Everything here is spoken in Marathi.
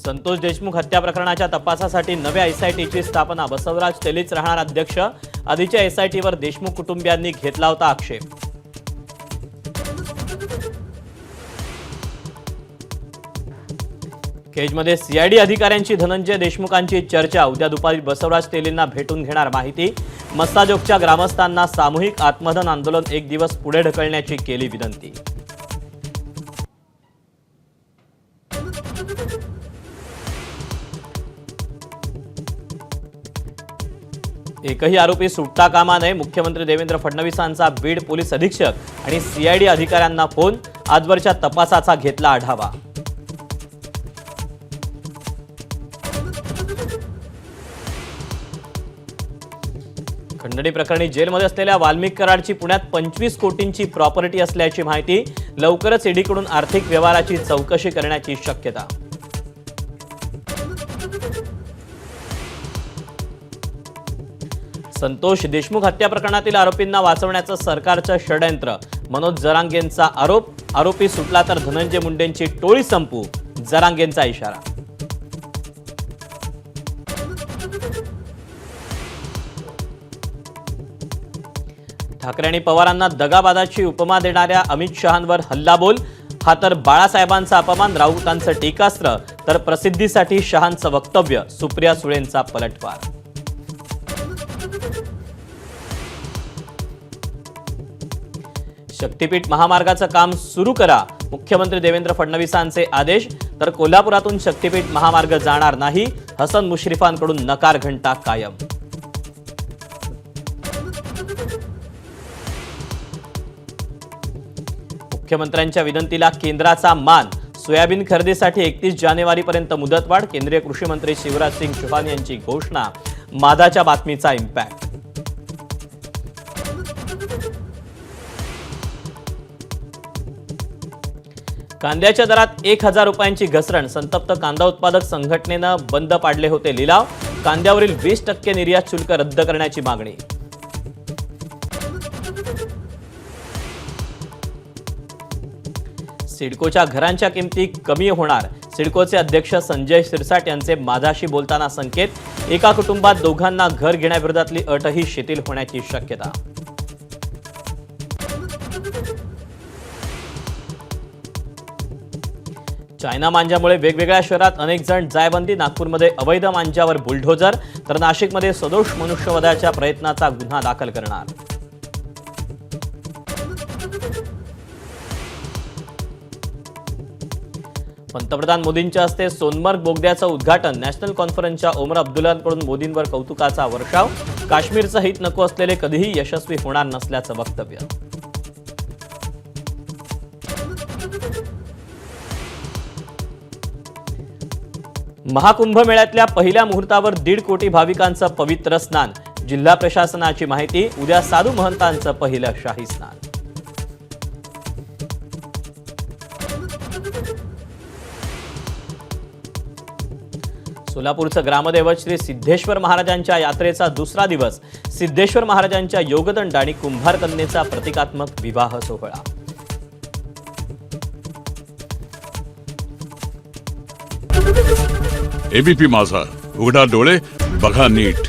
संतोष देशमुख हत्या प्रकरणाच्या तपासासाठी नव्या एसआयटीची स्थापना, बसवराज तेलीच राहणार अध्यक्ष। आधीच्या एसआयटीवर देशमुख कुटुंबियांनी घेतला होता आक्षेप। केजमध्ये सीआयडी अधिकाऱ्यांची धनंजय देशमुखांची चर्चा, उद्या दुपारी बसवराज तेलींना भेटून घेणार माहिती। मस्साजोगच्या ग्रामस्थांना सामूहिक आत्मदहन आंदोलन एक दिवस पुढे ढकलण्याची केली विनंती। एकही आरोपी सुटता कामा नये, मुख्यमंत्री देवेंद्र फडणवीसांचा बीड पोलीस अधीक्षक आणि सीआयडी अधिकाऱ्यांना फोन, आजवरच्या तपासाचा घेतला आढावा। खंडणी प्रकरणी जेलमध्ये असलेल्या वाल्मिक कराडची पुण्यात 25 कोटींची प्रॉपर्टी असल्याची माहिती, लवकरच ईडीकडून आर्थिक व्यवहाराची चौकशी करण्याची शक्यता। संतोष देशमुख हत्या प्रकरणातील आरोपींना वाचवण्याचं सरकारचं षडयंत्र, मनोज जरांगेंचा आरोप। आरोपी सुटला तर धनंजय मुंडेंची टोळी संपू, जरांगेंचा इशारा। ठाकरे आणि पवारांना दगाबादाची उपमा देणाऱ्या अमित शहांवर हल्लाबोल, हा तर बाळासाहेबांचा अपमान, राऊतांचं टीकास्त्र, तर प्रसिद्धीसाठी शहांचं वक्तव्य, सुप्रिया सुळेंचा पलटवार। शक्तीपीठ महामार्गाचं काम सुरू करा, मुख्यमंत्री देवेंद्र फडणवीसांचे आदेश, तर कोल्हापुरातून शक्तीपीठ महामार्ग जाणार नाही, हसन मुश्रीफांकडून नकार घंटा कायम। मुख्यमंत्र्यांच्या विनंतीला केंद्राचा मान, सोयाबीन खरेदीसाठी 31 जानेवारीपर्यंत मुदतवाढ, केंद्रीय कृषी मंत्री शिवराज सिंग चौहान यांची घोषणा। मादाच्या बातमीचा इम्पॅक्ट। कांद्याच्या दरात 1000 रुपयांची घसरण, संतप्त कांदा उत्पादक संघटनेनं बंद पाडले होते लिलाव, कांद्यावरील 20% निर्यात शुल्क रद्द करण्याची मागणी। सिडकोच्या घरांच्या किमती कमी होणार, सिडकोचे अध्यक्ष संजय शिरसाट यांचे माझाशी बोलताना संकेत, एका कुटुंबात दोघांना घर घेण्याविरोधातली अटही शिथिल होण्याची शक्यता। चायना मांजामुळे वेगवेगळ्या शहरात अनेक जण जायबंदी, नागपूरमध्ये अवैध मांजावर बुलडोजर, तर नाशिकमध्ये सदोष मनुष्यवधाच्या प्रयत्नाचा गुन्हा दाखल करणार। पंतप्रधान मोदींच्या हस्ते सोनमर्ग बोगद्याचं उद्घाटन, नॅशनल कॉन्फरन्सच्या ओमर अब्दुल्लांकडून मोदींवर कौतुकाचा वर्षाव, काश्मीरचं हित नको असलेले कधीही यशस्वी होणार नसल्याचं वक्तव्य। महाकुंभ मेळ्यातल्या पहिल्या मुहूर्तावर 1.5 कोटी भाविकांचं पवित्र स्नान, जिल्हा प्रशासनाची माहिती, उद्या साधू महंतांचं पहिलं शाही स्नान। सोलापूरचं ग्रामदैवत श्री सिद्धेश्वर महाराजांच्या यात्रेचा दुसरा दिवस, सिद्धेश्वर महाराजांच्या योगदंड आणि कुंभार कन्येचा प्रतिकात्मक विवाह सोहळा। एबीपी माझा, उघडा डोळे बघा नीट।